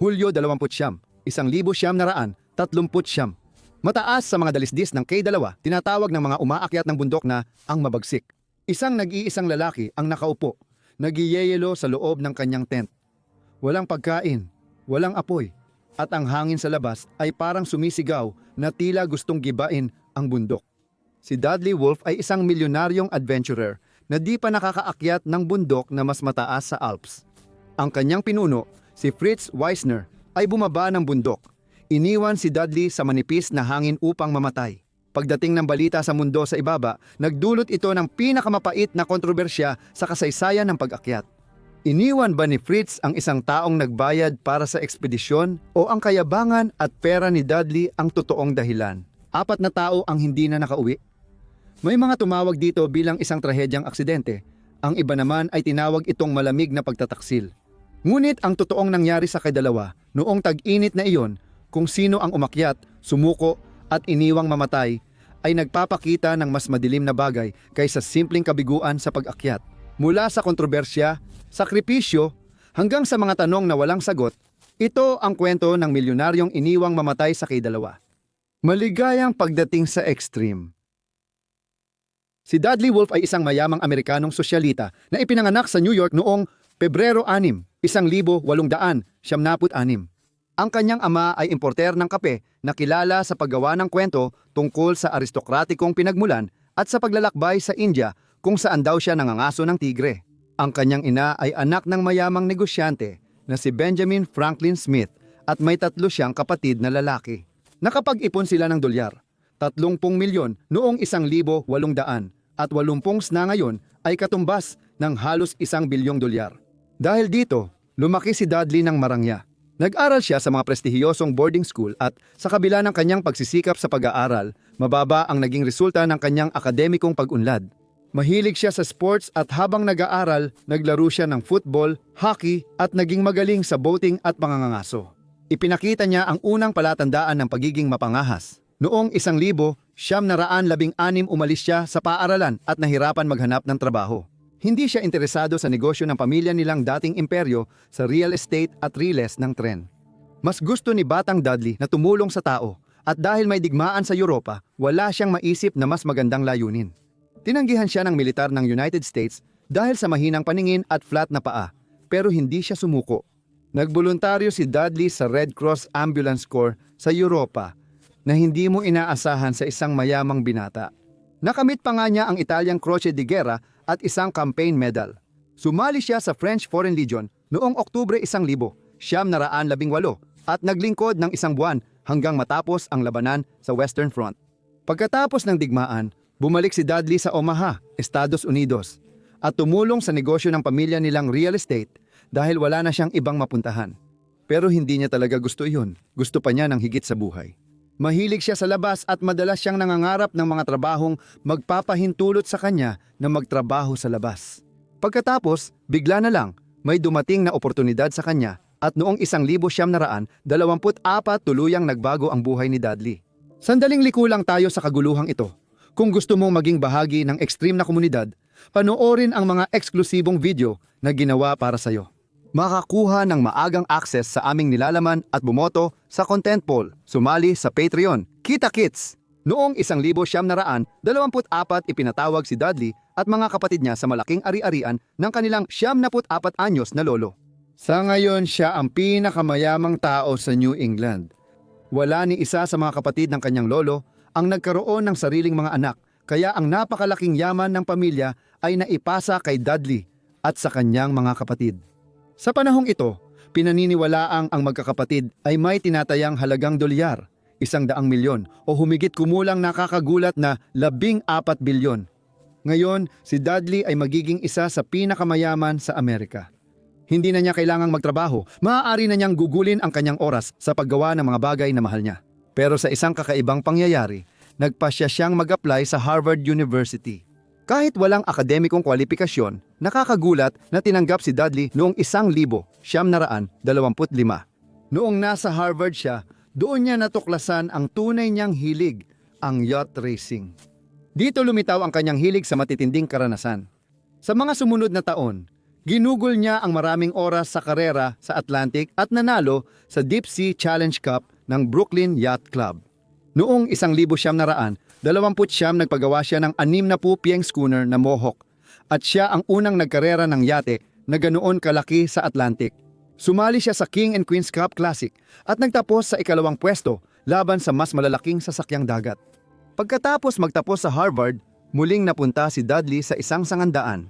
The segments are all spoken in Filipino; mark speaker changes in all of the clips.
Speaker 1: Hulyo 20, 1930. Mataas sa mga dalisdis ng K2, tinatawag ng mga umaakyat ng bundok na ang mabagsik. Isang nag-iisang lalaki ang nakaupo, nagiyeyelo sa loob ng kanyang tent. Walang pagkain, walang apoy, at ang hangin sa labas ay parang sumisigaw na tila gustong gibain ang bundok. Si Dudley Wolfe ay isang milyonaryong adventurer na di pa nakakaakyat ng bundok na mas mataas sa Alps. Ang kanyang pinuno, si Fritz Wiesner, ay bumaba ng bundok. Iniwan si Dudley sa manipis na hangin upang mamatay. Pagdating ng balita sa mundo sa ibaba, nagdulot ito ng pinakamapait na kontrobersya sa kasaysayan ng pag-akyat. Iniwan ba ni Fritz ang isang taong nagbayad para sa ekspedisyon o ang kayabangan at pera ni Dudley ang totoong dahilan? 4 na tao ang hindi na nakauwi. May mga tumawag dito bilang isang trahedyang aksidente. Ang iba naman ay tinawag itong malamig na pagtataksil. Ngunit ang totoong nangyari sa kadalawa, noong tag-init na iyon, kung sino ang umakyat, sumuko at iniwang mamatay, ay nagpapakita ng mas madilim na bagay kaysa simpleng kabiguan sa pag-akyat. Mula sa kontrobersya, sakripisyo, hanggang sa mga tanong na walang sagot, ito ang kwento ng milyonaryong iniwang mamatay sa K2. Maligayang pagdating sa extreme. Si Dudley Wolfe ay isang mayamang Amerikanong sosyalita na ipinanganak sa New York noong Pebrero 6, 1876. Ang kanyang ama ay importer ng kape na kilala sa paggawa ng kwento tungkol sa aristokratikong pinagmulan at sa paglalakbay sa India kung saan daw siya nangangaso ng tigre. Ang kanyang ina ay anak ng mayamang negosyante na si Benjamin Franklin Smith at may 3 siyang kapatid na lalaki. Nakapag-ipon sila ng dolyar, 30 milyon noong 1800 at 80 na ngayon ay katumbas ng halos 1 bilyong dolyar. Dahil dito, lumaki si Dudley ng marangya. Nag-aral siya sa mga prestihiyosong boarding school at sa kabila ng kanyang pagsisikap sa pag-aaral, mababa ang naging resulta ng kanyang akademikong pag-unlad. Mahilig siya sa sports at habang nag-aaral, naglaro siya ng football, hockey at naging magaling sa boating at pangangangaso. Ipinakita niya ang unang palatandaan ng pagiging mapangahas. Noong 1916 umalis siya sa paaralan at nahirapan maghanap ng trabaho. Hindi siya interesado sa negosyo ng pamilya nilang dating imperyo sa real estate at riles ng tren. Mas gusto ni Batang Dudley na tumulong sa tao at dahil may digmaan sa Europa, wala siyang maisip na mas magandang layunin. Tinanggihan siya ng militar ng United States dahil sa mahinang paningin at flat na paa, pero hindi siya sumuko. Nagboluntaryo si Dudley sa Red Cross Ambulance Corps sa Europa na hindi mo inaasahan sa isang mayamang binata. Nakamit pa nga niya ang Italyang Croce di Guerra at isang campaign medal. Sumali siya sa French Foreign Legion noong Oktubre 1918 at naglingkod ng 1 buwan hanggang matapos ang labanan sa Western Front. Pagkatapos ng digmaan, bumalik si Dudley sa Omaha, Estados Unidos at tumulong sa negosyo ng pamilya nilang real estate dahil wala na siyang ibang mapuntahan. Pero hindi niya talaga gusto iyon. Gusto pa niya ng higit sa buhay. Mahilig siya sa labas at madalas siyang nangangarap ng mga trabahong magpapahintulot sa kanya na magtrabaho sa labas. Pagkatapos, bigla na lang, may dumating na oportunidad sa kanya at noong 1924 tuluyang nagbago ang buhay ni Dudley. Sandaling liko lang tayo sa kaguluhang ito. Kung gusto mong maging bahagi ng extreme na komunidad, panoorin ang mga eksklusibong video na ginawa para sa'yo. Makakuha ng maagang access sa aming nilalaman at bumoto sa content poll, sumali sa Patreon. Kita Kits! Noong 1924, ipinatawag si Dudley at mga kapatid niya sa malaking ari-arian ng kanilang 74 anyos na lolo. Sa ngayon, siya ang pinakamayamang tao sa New England. Wala ni isa sa mga kapatid ng kanyang lolo ang nagkaroon ng sariling mga anak, kaya ang napakalaking yaman ng pamilya ay naipasa kay Dudley at sa kanyang mga kapatid. Sa panahong ito, pinaniniwalaang ang magkakapatid ay may tinatayang halagang dolyar, 100 milyon o humigit kumulang nakakagulat na 14 bilyon. Ngayon, si Dudley ay magiging isa sa pinakamayaman sa Amerika. Hindi na niya kailangang magtrabaho, maaari na niyang gugulin ang kanyang oras sa paggawa ng mga bagay na mahal niya. Pero sa isang kakaibang pangyayari, nagpasya siyang mag-apply sa Harvard University. Kahit walang akademikong kwalifikasyon, nakakagulat na tinanggap si Dudley noong 1925. Noong nasa Harvard siya, doon niya natuklasan ang tunay niyang hilig, ang yacht racing. Dito lumitaw ang kanyang hilig sa matitinding karanasan. Sa mga sumunod na taon, Ginugol niya ang maraming oras sa karera sa Atlantic at nanalo sa Deep Sea Challenge Cup ng Brooklyn Yacht Club. Noong 1900, 29 nagpagawa siya ng 60 pieng schooner na Mohawk at siya ang unang nagkarera ng yate na ganoon kalaki sa Atlantic. Sumali siya sa King and Queen's Cup Classic at nagtapos sa ikalawang pwesto laban sa mas malalaking sasakyang dagat. Pagkatapos magtapos sa Harvard, muling napunta si Dudley sa isang sangandaan.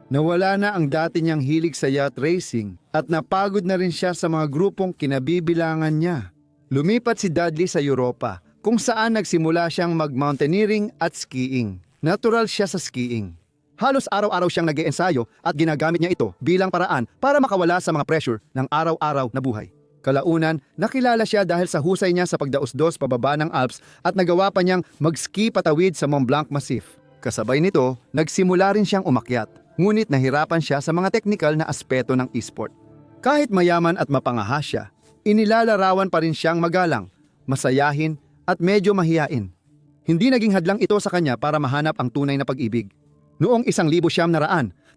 Speaker 1: Nawala na ang dati niyang hilig sa yacht racing at napagod na rin siya sa mga grupong kinabibilangan niya. Lumipat si Dudley sa Europa kung saan nagsimula siyang mag-mountaineering at skiing. Natural siya sa skiing. Halos araw-araw siyang nag-iensayo at ginagamit niya ito bilang paraan para makawala sa mga pressure ng araw-araw na buhay. Kalaunan, nakilala siya dahil sa husay niya sa pagdausdos pababa ng Alps at nagawa pa niyang mag-ski patawid sa Mont Blanc Massif. Kasabay nito, nagsimula rin siyang umakyat. Ngunit nahirapan siya sa mga teknikal na aspeto ng e-sport. Kahit mayaman at mapangahas siya, inilalarawan pa rin siyang magalang, masayahin at medyo mahiyain. Hindi naging hadlang ito sa kanya para mahanap ang tunay na pag-ibig. Noong 1934,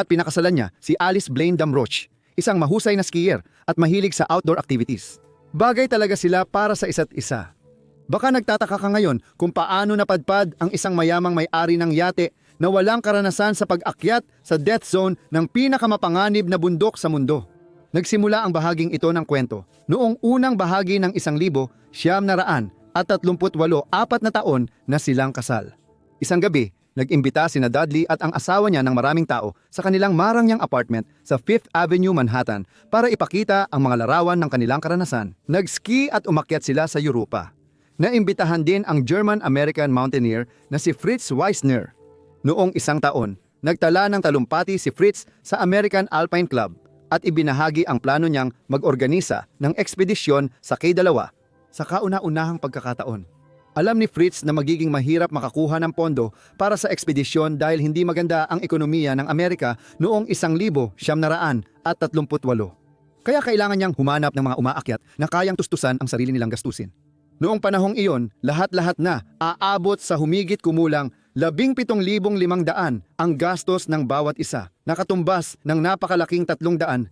Speaker 1: pinakasalan niya si Alice Blaine Damrosch, isang mahusay na skier at mahilig sa outdoor activities. Bagay talaga sila para sa isa't isa. Baka nagtataka ka ngayon kung paano napadpad ang isang mayamang may-ari ng yate na walang karanasan sa pag-akyat sa death zone ng pinakamapanganib na bundok sa mundo. Nagsimula ang bahaging ito ng kwento noong unang bahagi ng 1938 4 na taon na silang kasal. Isang gabi, nag-imbita sina Dudley at ang asawa niya ng maraming tao sa kanilang marangyang apartment sa 5th Avenue, Manhattan para ipakita ang mga larawan ng kanilang karanasan. Nag-ski at umakyat sila sa Europa. Naimbitahan din ang German-American mountaineer na si Fritz Wiesner. Noong isang taon, nagtala ng talumpati si Fritz sa American Alpine Club at ibinahagi ang plano niyang mag-organisa ng ekspedisyon sa K2 sa kauna-unahang pagkakataon. Alam ni Fritz na magiging mahirap makakuha ng pondo para sa ekspedisyon dahil hindi maganda ang ekonomiya ng Amerika noong 1938. Kaya kailangan niyang humanap ng mga umaakyat na kayang tustusan ang sarili nilang gastusin. Noong panahong iyon, lahat-lahat na aabot sa humigit kumulang 17,500 ang gastos ng bawat isa, nakatumbas ng napakalaking 300,000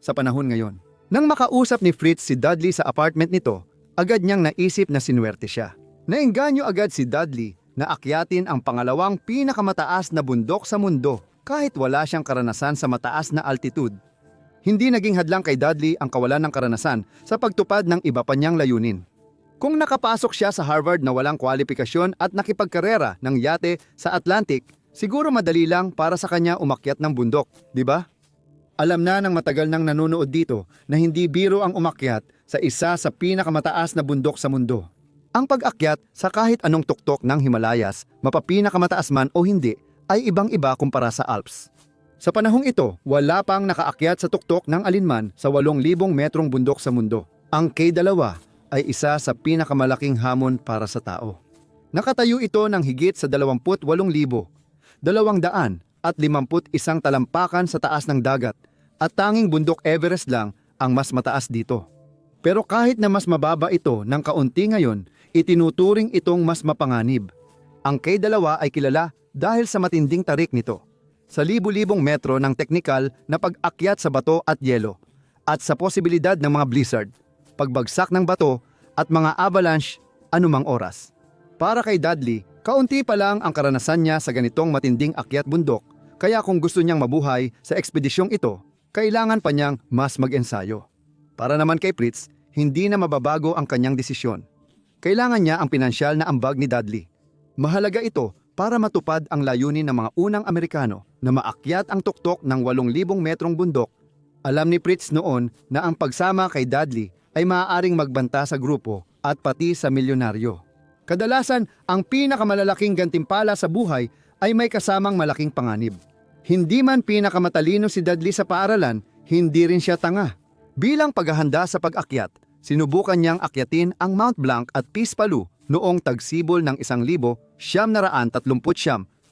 Speaker 1: sa panahon ngayon. Nang makausap ni Fritz si Dudley sa apartment nito, agad niyang naisip na sinuwerte siya. Naengganyo agad si Dudley na akyatin ang pangalawang pinakamataas na bundok sa mundo kahit wala siyang karanasan sa mataas na altitude. Hindi naging hadlang kay Dudley ang kawalan ng karanasan sa pagtupad ng iba pa niyang layunin. Kung nakapasok siya sa Harvard na walang kwalifikasyon at nakipagkarera ng yate sa Atlantic, siguro madali lang para sa kanya umakyat ng bundok, di ba? Alam na ng matagal nang nanonood dito na hindi biro ang umakyat sa isa sa pinakamataas na bundok sa mundo. Ang pag-akyat sa kahit anong tuktok ng Himalayas, mapapinakamataas man o hindi, ay ibang-iba kumpara sa Alps. Sa panahong ito, wala pang nakaakyat sa tuktok ng alinman sa 8,000 metrong bundok sa mundo. Ang K2 ay isa sa pinakamalaking hamon para sa tao. Nakatayo ito ng higit sa 28,251 talampakan sa taas ng dagat at tanging bundok Everest lang ang mas mataas dito. Pero kahit na mas mababa ito ng kaunti ngayon, itinuturing itong mas mapanganib. Ang K2 ay kilala dahil sa matinding tarik nito, sa libu-libong metro ng teknikal na pag-akyat sa bato at yelo, at sa posibilidad ng mga blizzard, pagbagsak ng bato at mga avalanche anumang oras. Para kay Dudley, kaunti pa lang ang karanasan niya sa ganitong matinding akyat bundok, kaya kung gusto niyang mabuhay sa ekspedisyong ito, kailangan pa niyang mas mag-ensayo. Para naman kay Fritz, hindi na mababago ang kanyang desisyon. Kailangan niya ang pinansyal na ambag ni Dudley. Mahalaga ito para matupad ang layunin ng mga unang Amerikano na maakyat ang tuktok ng 8,000 metrong bundok. Alam ni Fritz noon na ang pagsama kay Dudley ay maaaring magbanta sa grupo at pati sa milyonaryo. Kadalasan, ang pinakamalalaking gantimpala sa buhay ay may kasamang malaking panganib. Hindi man pinakamatalino si Dudley sa paaralan, hindi rin siya tanga. Bilang paghahanda sa pag-akyat, sinubukan niyang akyatin ang Mont Blanc at Pispaloo noong tagsibol ng 1,939,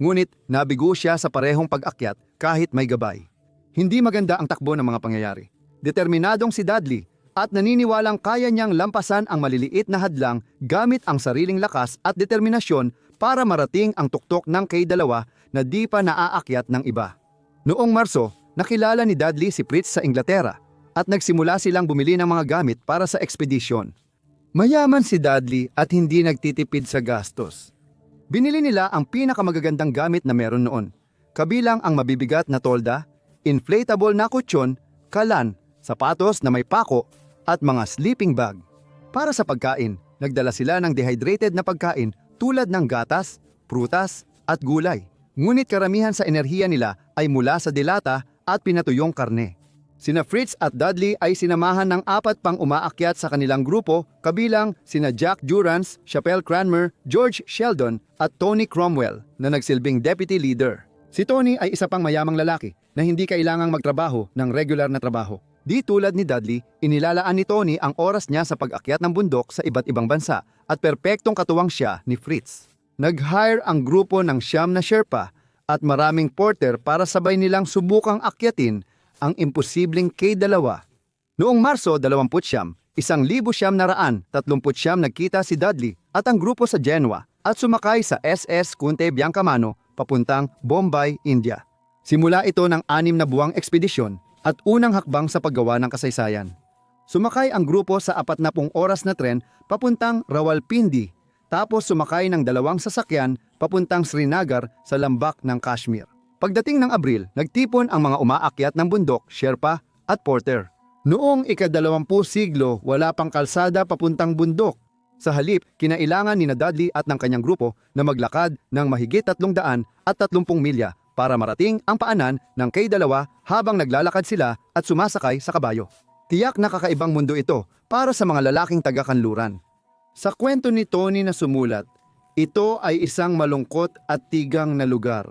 Speaker 1: ngunit nabigo siya sa parehong pag-akyat kahit may gabay. Hindi maganda ang takbo ng mga pangyayari. Determinadong si Dudley at naniniwalang kaya niyang lampasan ang maliliit na hadlang gamit ang sariling lakas at determinasyon para marating ang tuktok ng K2 na di pa naaakyat ng iba. Noong Marso, nakilala ni Dudley si Fritz sa Inglaterra at nagsimula silang bumili ng mga gamit para sa ekspedisyon. Mayaman si Dudley at hindi nagtitipid sa gastos. Binili nila ang pinakamagagandang gamit na meron noon, kabilang ang mabibigat na tolda, inflatable na kutsyon, kalan, sapatos na may pako at mga sleeping bag. Para sa pagkain, nagdala sila ng dehydrated na pagkain tulad ng gatas, prutas at gulay. Ngunit karamihan sa enerhiya nila ay mula sa dilata at pinatuyong karne. Sina Fritz at Dudley ay sinamahan ng 4 pang umaakyat sa kanilang grupo, kabilang sina Jack Durrance, Chappell Cranmer, George Sheldon at Tony Cromwell na nagsilbing deputy leader. Si Tony ay isa pang mayamang lalaki na hindi kailangang magtrabaho ng regular na trabaho. Di tulad ni Dudley, inilalaan ni Tony ang oras niya sa pag-akyat ng bundok sa iba't ibang bansa at perpektong katuwang siya ni Fritz. Nag-hire ang grupo ng 9 na Sherpa at maraming porter para sabay nilang subukang akyatin ang imposibleng K2. Noong Marso 29, 1939 nagkita si Dudley at ang grupo sa Genoa at sumakay sa SS Conte Biancamano papuntang Bombay, India. Simula ito ng 6 na buwang ekspedisyon at unang hakbang sa paggawa ng kasaysayan. Sumakay ang grupo sa 40 oras na tren papuntang Rawalpindi, tapos sumakay ng 2 sasakyan papuntang Srinagar sa lambak ng Kashmir. Pagdating ng Abril, nagtipon ang mga umaakyat ng bundok, Sherpa at porter. Noong ika-20 siglo, wala pang kalsada papuntang bundok. Sa halip, kinailangan ni Dudley at ng kanyang grupo na maglakad ng mahigit 330 milya para marating ang paanan ng K2 habang naglalakad sila at sumasakay sa kabayo. Tiyak na kakaibang mundo ito para sa mga lalaking taga-kanluran. Sa kwento ni Tony na sumulat, ito ay isang malungkot at tigang na lugar.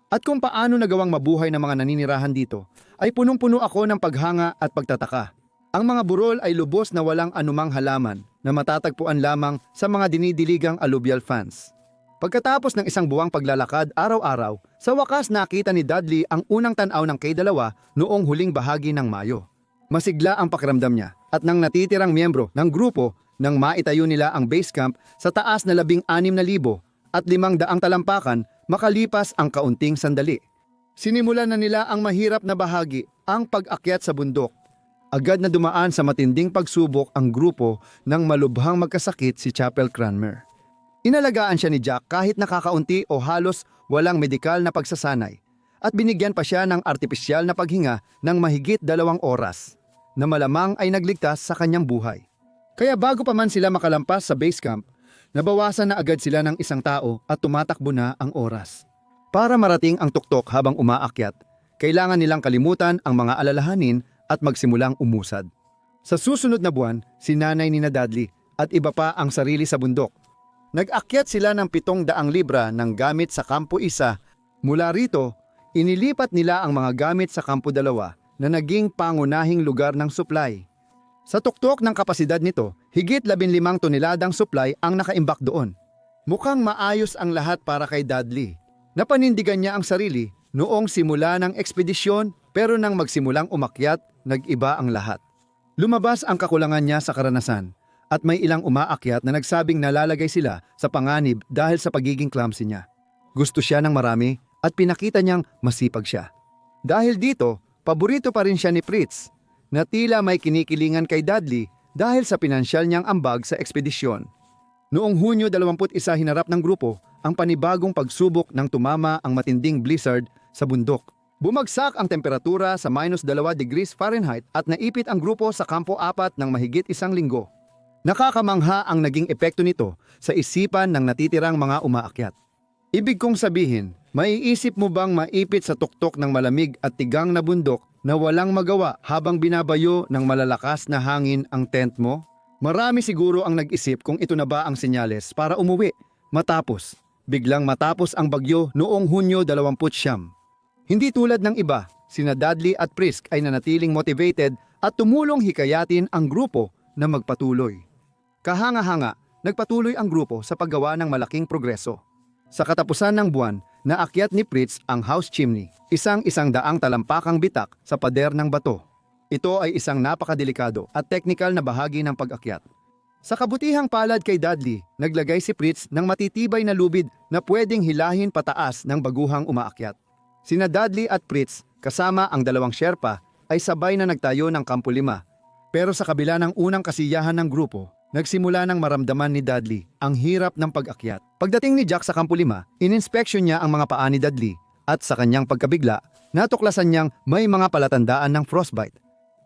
Speaker 1: At kung paano nagawang mabuhay ng mga naninirahan dito, ay punong-puno ako ng paghanga at pagtataka. Ang mga burol ay lubos na walang anumang halaman na matatagpuan lamang sa mga dinidiligang alluvial fans. Pagkatapos ng isang buwang paglalakad araw-araw, sa wakas nakita ni Dudley ang unang tanaw ng K2 noong huling bahagi ng Mayo. Masigla ang pakiramdam niya at nang natitirang miyembro ng grupo nang maitayo nila ang base camp sa taas na 16,000 at 500 talampakan makalipas ang kaunting sandali. Sinimulan na nila ang mahirap na bahagi, ang pag-akyat sa bundok. Agad na dumaan sa matinding pagsubok ang grupo nang malubhang magkasakit si Chappell Cranmer. Inalagaan siya ni Jack kahit nakakaunti o halos walang medikal na pagsasanay at binigyan pa siya ng artipisyal na paghinga ng mahigit 2 oras na malamang ay nagligtas sa kanyang buhay. Kaya bago pa man sila makalampas sa base camp, nabawasan na agad sila ng 1 tao at tumatakbo na ang oras. Para marating ang tuktok habang umaakyat, kailangan nilang kalimutan ang mga alalahanin at magsimulang umusad. Sa susunod na buwan, sinanay ni Dudley at iba pa ang sarili sa bundok. Nag-akyat sila ng 700 libra ng gamit sa Kampo 1. Mula rito, inilipat nila ang mga gamit sa Kampo 2 na naging pangunahing lugar ng supply. Sa tuktok ng kapasidad nito, higit 15 toneladang supply ang nakaimbak doon. Mukhang maayos ang lahat para kay Dudley. Napanindigan niya ang sarili noong simula ng ekspedisyon, pero nang magsimulang umakyat, nag-iba ang lahat. Lumabas ang kakulangan niya sa karanasan at may ilang umaakyat na nagsabing nalalagay sila sa panganib dahil sa pagiging clumsy niya. Gusto siya ng marami at pinakita niyang masipag siya. Dahil dito, paborito pa rin siya ni Fritz na tila may kinikilingan kay Dudley dahil sa pinansyal niyang ambag sa ekspedisyon. Noong Hunyo 21 hinarap ng grupo ang panibagong pagsubok nang tumama ang matinding blizzard sa bundok. Bumagsak ang temperatura sa -2 degrees Fahrenheit at naipit ang grupo sa Kampo 4 ng mahigit 1 linggo. Nakakamangha ang naging epekto nito sa isipan ng natitirang mga umaakyat. Ibig kong sabihin, maiisip mo bang maipit sa tuktok ng malamig at tigang na bundok na walang magawa habang binabayo ng malalakas na hangin ang tent mo? Marami siguro ang nag-isip kung ito na ba ang senyales para umuwi. Biglang matapos ang bagyo noong Hunyo 29. Hindi tulad ng iba, sina Dudley at Frisk ay nanatiling motivated at tumulong hikayatin ang grupo na magpatuloy. Kahanga-hanga, nagpatuloy ang grupo sa paggawa ng malaking progreso. Sa katapusan ng buwan, naakyat ni Fritz ang house chimney, isang daang talampakang bitak sa pader ng bato. Ito ay isang napakadelikado at teknikal na bahagi ng pag-akyat. Sa kabutihang palad kay Dudley, naglagay si Fritz ng matitibay na lubid na pwedeng hilahin pataas ng baguhang umaakyat. Sina Dudley at Fritz kasama ang dalawang Sherpa ay sabay na nagtayo ng Kampo 5. Pero sa kabila ng unang kasiyahan ng grupo, nagsimula ng maramdaman ni Dudley ang hirap ng pag-akyat. Pagdating ni Jack sa Kampo 5, ininspeksyon niya ang mga paa ni Dudley at sa kanyang pagkabigla, natuklasan niyang may mga palatandaan ng frostbite.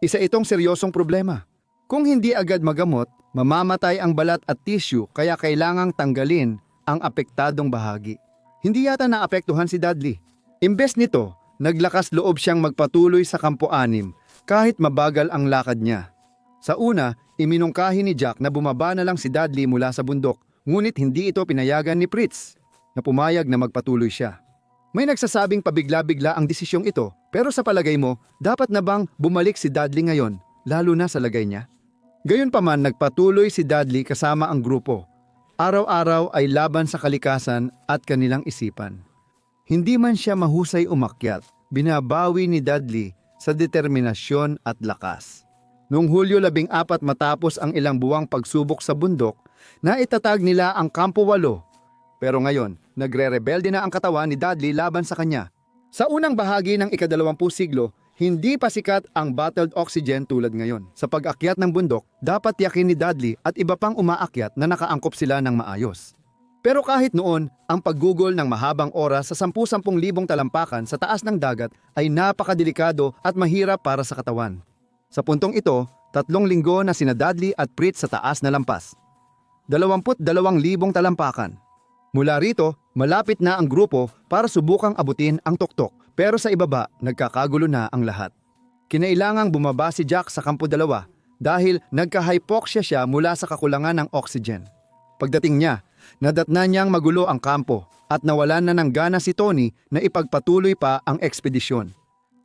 Speaker 1: Isa itong seryosong problema. Kung hindi agad magamot, mamamatay ang balat at tissue kaya kailangang tanggalin ang apektadong bahagi. Hindi yata naapektuhan si Dudley. Imbes nito, naglakas loob siyang magpatuloy sa Kampo 6 kahit mabagal ang lakad niya. Sa una, iminungkahi ni Jack na bumaba na lang si Dudley mula sa bundok, ngunit hindi ito pinayagan ni Fritz na pumayag na magpatuloy siya. May nagsasabing pabigla-bigla ang desisyong ito, pero sa palagay mo, dapat na bang bumalik si Dudley ngayon, lalo na sa lagay niya? Gayunpaman, nagpatuloy si Dudley kasama ang grupo. Araw-araw ay laban sa kalikasan at kanilang isipan. Hindi man siya mahusay umakyat, binabawi ni Dudley sa determinasyon at lakas. Noong Hulyo 14 matapos ang ilang buwang pagsubok sa bundok, naitatag nila ang Kampo 8. Pero ngayon, nagre-rebelde na ang katawan ni Dudley laban sa kanya. Sa unang bahagi ng ika-20 siglo, hindi pa sikat ang bottled oxygen tulad ngayon. Sa pag-akyat ng bundok, dapat tiyakin ni Dudley at iba pang umaakyat na nakaangkop sila ng maayos. Pero kahit noon, ang paggugol ng mahabang oras sa 10,000 talampakan sa taas ng dagat ay napakadelikado at mahirap para sa katawan. Sa puntong ito, 3 linggo na sina Dudley at Fritz sa taas na lampas. 22,000 talampakan. Mula rito, malapit na ang grupo para subukang abutin ang tuktok, pero sa ibaba, nagkakagulo na ang lahat. Kinailangang bumaba si Jack sa Kampo 2 dahil nagka-hypoxia siya mula sa kakulangan ng oxygen. Pagdating niya, nadatna niyang magulo ang kampo at nawalan na ng gana si Tony na ipagpatuloy pa ang ekspedisyon.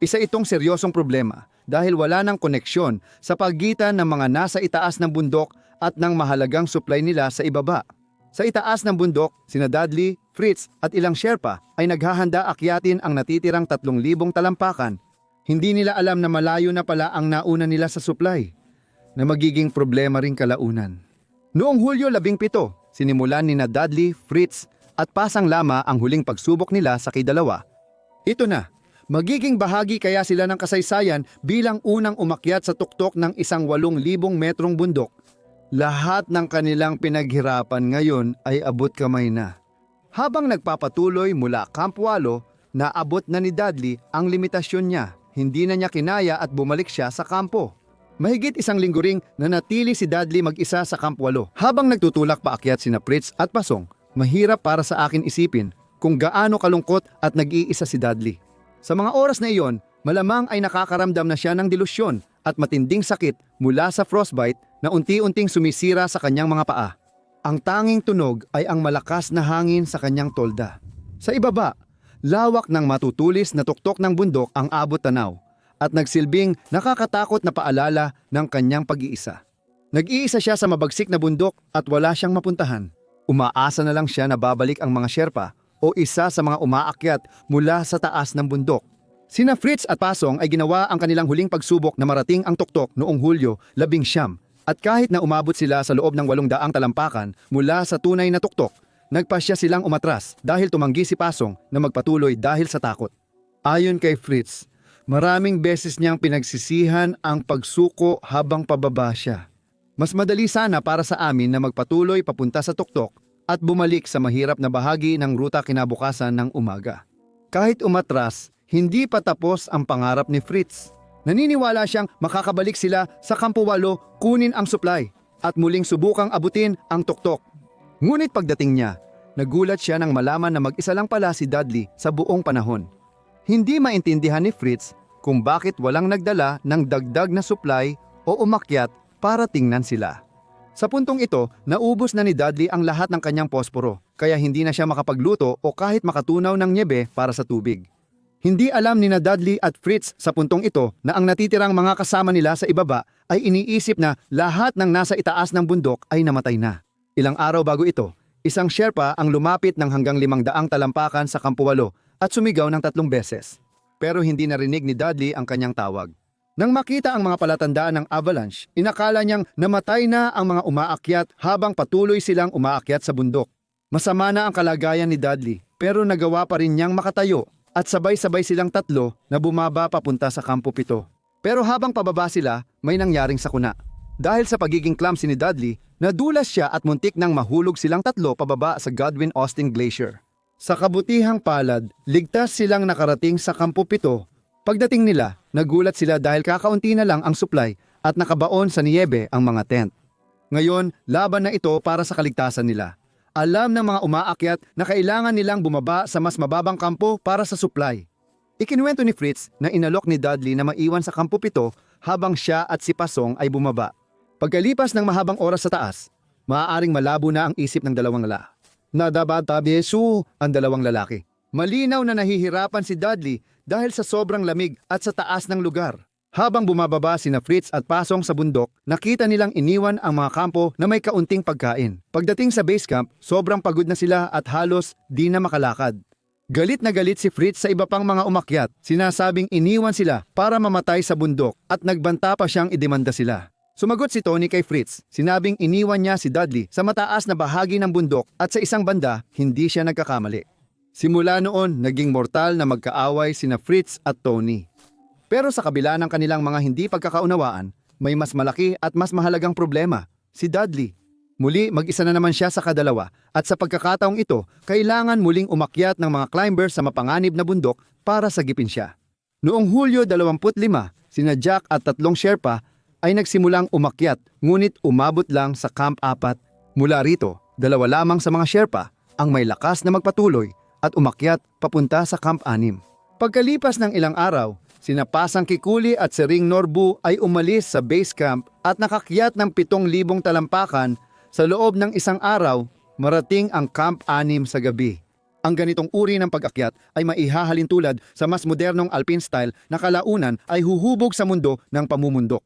Speaker 1: Isa itong seryosong problema dahil wala ng koneksyon sa pagitan ng mga nasa itaas ng bundok at ng mahalagang supply nila sa ibaba. Sa itaas ng bundok, sina Dudley, Fritz at ilang Sherpa ay naghahanda akyatin ang natitirang 3,000 talampakan. Hindi nila alam na malayo na pala ang nauna nila sa supply, na magiging problema ring kalaunan. Noong Hulyo 17, sinimulan ni Dudley, Fritz at Pasang Lama ang huling pagsubok nila sa K2. Ito na, magiging bahagi kaya sila ng kasaysayan bilang unang umakyat sa tuktok ng isang 8,000 metrong bundok. Lahat ng kanilang pinaghirapan ngayon ay abot kamay na. Habang nagpapatuloy mula Kampo 8, naabot na ni Dudley ang limitasyon niya. Hindi na niya kinaya at bumalik siya sa kampo. Mahigit 1 linggo ring nanatili si Dudley mag-isa sa Kampo 8. Habang nagtutulak paakyat sina Fritz at Pasong, mahirap para sa akin isipin kung gaano kalungkot at nag-iisa si Dudley. Sa mga oras na iyon, malamang ay nakakaramdam na siya ng delusyon at matinding sakit mula sa frostbite na unti-unting sumisira sa kanyang mga paa. Ang tanging tunog ay ang malakas na hangin sa kanyang tolda. Sa ibaba, lawak ng matutulis na tuktok ng bundok ang abot tanaw at nagsilbing nakakatakot na paalala ng kanyang pag-iisa. Nag-iisa siya sa mabagsik na bundok at wala siyang mapuntahan. Umaasa na lang siya na babalik ang mga Sherpa o isa sa mga umaakyat mula sa taas ng bundok. Sina Fritz at Pasong ay ginawa ang kanilang huling pagsubok na marating ang tuktok noong Hulyo 19. At kahit na umabot sila sa loob ng 800 talampakan mula sa tunay na tuktok, nagpasya silang umatras dahil tumanggi si Pasong na magpatuloy dahil sa takot. Ayon kay Fritz, maraming beses niyang pinagsisihan ang pagsuko habang pababa siya. Mas madali sana para sa amin na magpatuloy papunta sa tuktok at bumalik sa mahirap na bahagi ng ruta kinabukasan ng umaga. Kahit umatras, hindi pa tapos ang pangarap ni Fritz. Naniniwala siyang makakabalik sila sa Kampo 8, kunin ang supply at muling subukang abutin ang tuktok. Ngunit pagdating niya, nagulat siya nang malaman na mag-isa lang pala si Dudley sa buong panahon. Hindi maintindihan ni Fritz kung bakit walang nagdala ng dagdag na supply o umakyat para tingnan sila. Sa puntong ito, naubos na ni Dudley ang lahat ng kanyang posporo, kaya hindi na siya makapagluto o kahit makatunaw ng nyebe para sa tubig. Hindi alam ni Dudley at Fritz sa puntong ito na ang natitirang mga kasama nila sa ibaba ay iniisip na lahat ng nasa itaas ng bundok ay namatay na. Ilang araw bago ito, isang Sherpa ang lumapit ng hanggang 500 talampakan sa Kampo 8 at sumigaw ng 3 beses. Pero hindi narinig ni Dudley ang kanyang tawag. Nang makita ang mga palatandaan ng avalanche, inakala niyang namatay na ang mga umaakyat habang patuloy silang umaakyat sa bundok. Masama na ang kalagayan ni Dudley pero nagawa pa rin niyang makatayo. at sabay-sabay silang tatlo na bumaba papunta sa Kampo 7. Pero habang pababa sila, may nangyaring sakuna. Dahil sa pagiging clumsy ni Dudley, nadulas siya at muntik nang mahulog silang tatlo pababa sa Godwin-Austen Glacier. Sa kabutihang palad, ligtas silang nakarating sa Kampo 7. Pagdating nila, nagulat sila dahil kakaunti na lang ang supply at nakabaon sa niyebe ang mga tent. Ngayon, laban na ito para sa kaligtasan nila. Alam ng mga umaakyat na kailangan nilang bumaba sa mas mababang kampo para sa supply. Ikinuwento ni Fritz na inalok ni Dudley na maiwan sa Kampo 7 habang siya at si Pasong ay bumaba. Pagkalipas ng mahabang oras sa taas, maaaring malabo na ang isip ng dalawang lalaki. Nadabatabesu ang dalawang lalaki. Malinaw na nahihirapan si Dudley dahil sa sobrang lamig at sa taas ng lugar. Habang bumababa sina Fritz at Pasong sa bundok, nakita nilang iniwan ang mga kampo na may kaunting pagkain. Pagdating sa base camp, sobrang pagod na sila at halos di na makalakad. Galit na galit si Fritz sa iba pang mga umakyat, sinasabing iniwan sila para mamatay sa bundok at nagbanta pa siyang idemanda sila. Sumagot si Tony kay Fritz, sinabing iniwan niya si Dudley sa mataas na bahagi ng bundok at sa isang banda, hindi siya nagkakamali. Simula noon, naging mortal na magkaaway sina Fritz at Tony. Pero sa kabila ng kanilang mga hindi pagkakaunawaan, may mas malaki at mas mahalagang problema, si Dudley. Muli, mag-isa na naman siya sa kadalawa at sa pagkakataong ito, kailangan muling umakyat ng mga climbers sa mapanganib na bundok para sagipin siya. Noong Hulyo 25, sina Jack at 3 Sherpa ay nagsimulang umakyat ngunit umabot lang sa Camp 4. Mula rito, 2 lamang sa mga Sherpa ang may lakas na magpatuloy at umakyat papunta sa Camp 6. Pagkalipas ng ilang araw, sina Pasang Kikuli at Sering Norbu ay umalis sa base camp at nakakyat ng 7,000 talampakan sa loob ng isang araw, marating ang Camp 6 sa gabi. Ang ganitong uri ng pag-akyat ay maihahalin tulad sa mas modernong alpine style na kalaunan ay huhubog sa mundo ng pamumundok.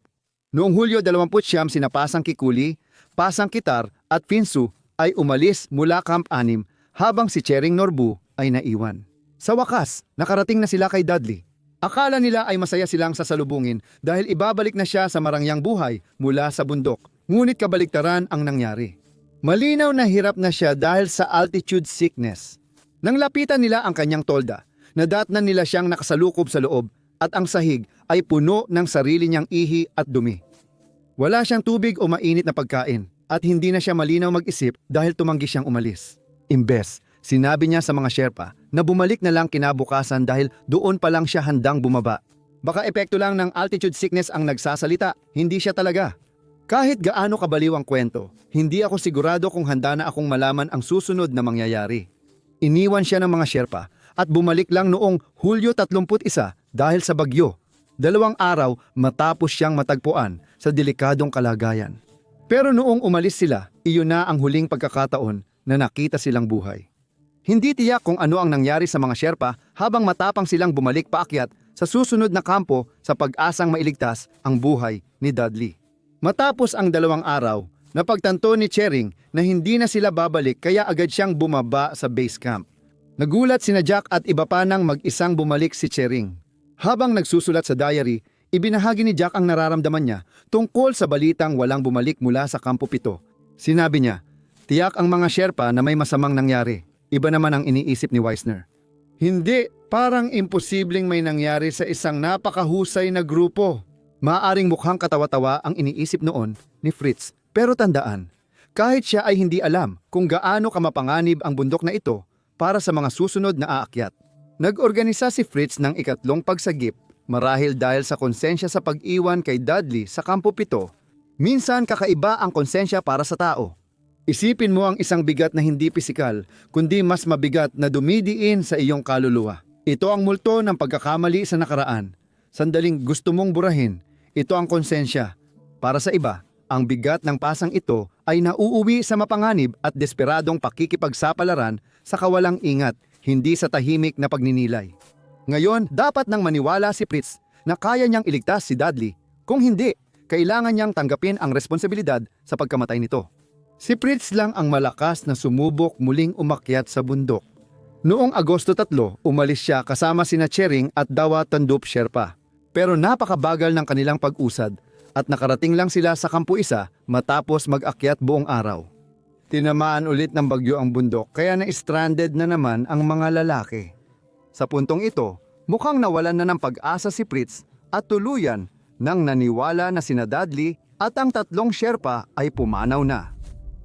Speaker 1: Noong Hulyo 29, sina Pasang Kikuli, Pasang Kitar at Finsu ay umalis mula Camp 6 habang si Chering Norbu ay naiwan. Sa wakas, nakarating na sila kay Dudley. Akala nila ay masaya silang sasalubungin dahil ibabalik na siya sa marangyang buhay mula sa bundok. Ngunit kabaliktaran ang nangyari. Malinaw na hirap na siya dahil sa altitude sickness. Nang lapitan nila ang kanyang tolda, nadatnan nila siyang nakasalukob sa loob at ang sahig ay puno ng sarili niyang ihi at dumi. Wala siyang tubig o mainit na pagkain at hindi na siya malinaw mag-isip dahil tumanggi siyang umalis. Imbes, sinabi niya sa mga Sherpa na bumalik na lang kinabukasan dahil doon pa lang siya handang bumaba. Baka epekto lang ng altitude sickness ang nagsasalita, hindi siya talaga. Kahit gaano kabaliw ang kwento, hindi ako sigurado kung handa na akong malaman ang susunod na mangyayari. Iniwan siya ng mga Sherpa at bumalik lang noong Hulyo 31 dahil sa bagyo. 2 araw matapos siyang matagpuan sa delikadong kalagayan. Pero noong umalis sila, iyon na ang huling pagkakataon na nakita silang buhay. Hindi tiyak kung ano ang nangyari sa mga Sherpa habang matapang silang bumalik paakyat sa susunod na kampo sa pag-asang mailigtas ang buhay ni Dudley. Matapos ang 2 araw, napagtanto ni Chering na hindi na sila babalik kaya agad siyang bumaba sa base camp. Nagulat sina Jack at iba pa nang mag-isang bumalik si Chering. Habang nagsusulat sa diary, ibinahagi ni Jack ang nararamdaman niya tungkol sa balitang walang bumalik mula sa Kampo 7. Sinabi niya, tiyak ang mga Sherpa na may masamang nangyari. Iba naman ang iniisip ni Wiesner. Hindi, parang imposibleng may nangyari sa isang napakahusay na grupo. Maaring mukhang katawa-tawa ang iniisip noon ni Fritz. Pero tandaan, kahit siya ay hindi alam kung gaano kamapanganib ang bundok na ito para sa mga susunod na aakyat. Nag-organisa si Fritz ng ikatlong pagsagip marahil dahil sa konsensya sa pag-iwan kay Dudley sa Kampo 7. Minsan kakaiba ang konsensya para sa tao. Isipin mo ang isang bigat na hindi pisikal, kundi mas mabigat na dumidiin sa iyong kaluluwa. Ito ang multo ng pagkakamali sa nakaraan. Sandaling gusto mong burahin, ito ang konsensya. Para sa iba, ang bigat ng pasang ito ay nauuwi sa mapanganib at desperadong pakikipagsapalaran sa kawalang ingat, hindi sa tahimik na pagninilay. Ngayon, dapat nang maniwala si Fritz na kaya niyang iligtas si Dudley. Kung hindi, kailangan niyang tanggapin ang responsibilidad sa pagkamatay nito. Si Fritz lang ang malakas na sumubok muling umakyat sa bundok. Noong Agosto 3, umalis siya kasama sina Chering at Dawa Tandup Sherpa. Pero napakabagal ng kanilang pag-usad at nakarating lang sila sa Kampo 1 matapos mag-akyat buong araw. Tinamaan ulit ng bagyo ang bundok kaya na-stranded na naman ang mga lalaki. Sa puntong ito, mukhang nawalan na ng pag-asa si Fritz at tuluyan nang naniwala na sina Dudley at ang tatlong Sherpa ay pumanaw na.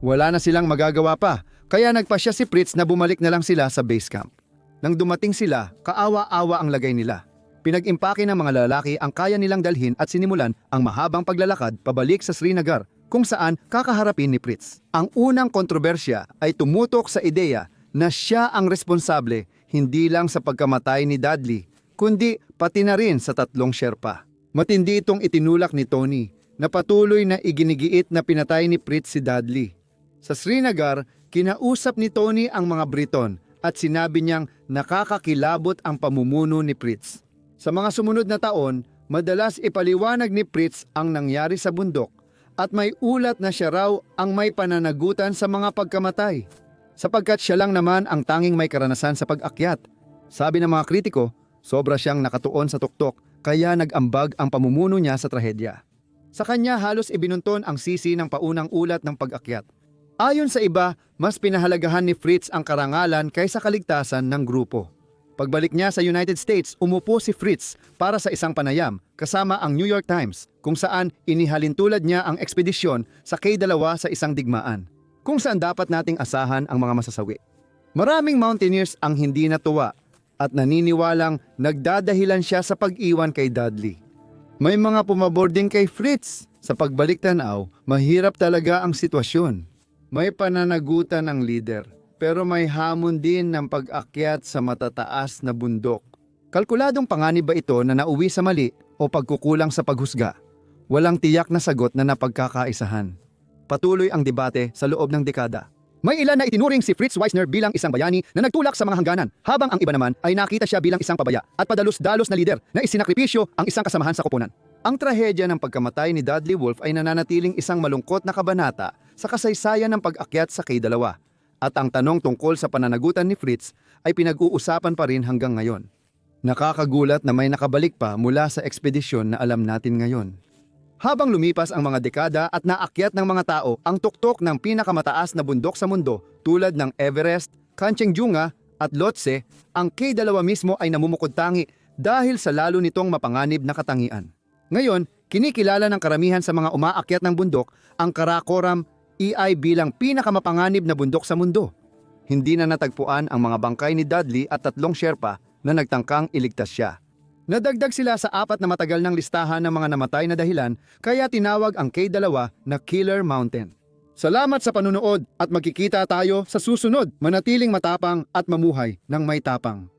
Speaker 1: Wala na silang magagawa pa, kaya nagpasya si Fritz na bumalik na lang sila sa base camp. Nang dumating sila, kaawa-awa ang lagay nila. Pinag-impake ng mga lalaki ang kaya nilang dalhin at sinimulan ang mahabang paglalakad pabalik sa Srinagar kung saan kakaharapin ni Fritz. Ang unang kontrobersya ay tumutok sa ideya na siya ang responsable hindi lang sa pagkamatay ni Dudley, kundi pati na rin sa tatlong Sherpa. Matindi itong itinulak ni Tony na patuloy na iginigiit na pinatay ni Fritz si Dudley. Sa Srinagar, kinausap ni Tony ang mga Briton at sinabi niyang nakakakilabot ang pamumuno ni Fritz. Sa mga sumunod na taon, madalas ipaliwanag ni Fritz ang nangyari sa bundok at may ulat na siya raw ang may pananagutan sa mga pagkamatay, sapagkat siya lang naman ang tanging may karanasan sa pag-akyat. Sabi ng mga kritiko, sobra siyang nakatuon sa tuktok kaya nag-ambag ang pamumuno niya sa trahedya. Sa kanya halos ibinunton ang sisi ng paunang ulat ng pag-akyat. Ayon sa iba, mas pinahalagahan ni Fritz ang karangalan kaysa kaligtasan ng grupo. Pagbalik niya sa United States, umupo si Fritz para sa isang panayam kasama ang New York Times kung saan inihalintulad niya ang ekspedisyon sa K2 sa isang digmaan, kung saan dapat nating asahan ang mga masasawi. Maraming mountaineers ang hindi natuwa at naniniwalang nagdadahilan siya sa pag-iwan kay Dudley. May mga pumabor din kay Fritz. Sa pagbalik tanaw, mahirap talaga ang sitwasyon. May pananagutan ng leader, pero may hamon din ng pag-akyat sa matataas na bundok. Kalkuladong panganib ba ito na nauwi sa mali o pagkukulang sa paghusga? Walang tiyak na sagot na napagkakaisahan. Patuloy ang debate sa loob ng dekada. May ilan na itinuring si Fritz Wiesner bilang isang bayani na nagtulak sa mga hangganan, habang ang iba naman ay nakita siya bilang isang pabaya at padalos-dalos na lider na isinakripisyo ang isang kasamahan sa koponan. Ang trahedya ng pagkamatay ni Dudley Wolfe ay nananatiling isang malungkot na kabanata sa kasaysayan ng pag-akyat sa K2. At ang tanong tungkol sa pananagutan ni Fritz ay pinag-uusapan pa rin hanggang ngayon. Nakakagulat na may nakabalik pa mula sa ekspedisyon na alam natin ngayon. Habang lumipas ang mga dekada at naakyat ng mga tao ang tuktok ng pinakamataas na bundok sa mundo tulad ng Everest, Kanchenjunga at Lhotse, ang K2 mismo ay namumukod-tangi dahil sa lalo nitong mapanganib na katangian. Ngayon, kinikilala ng karamihan sa mga umaakyat ng bundok ang Karakoram EI bilang pinakamapanganib na bundok sa mundo. Hindi na natagpuan ang mga bangkay ni Dudley at tatlong Sherpa na nagtangkang iligtas siya. Nadagdag sila sa 4 na matagal ng listahan ng mga namatay na dahilan kaya tinawag ang K2 na Killer Mountain. Salamat sa panunood at magkikita tayo sa susunod. Manatiling matapang at mamuhay ng may tapang.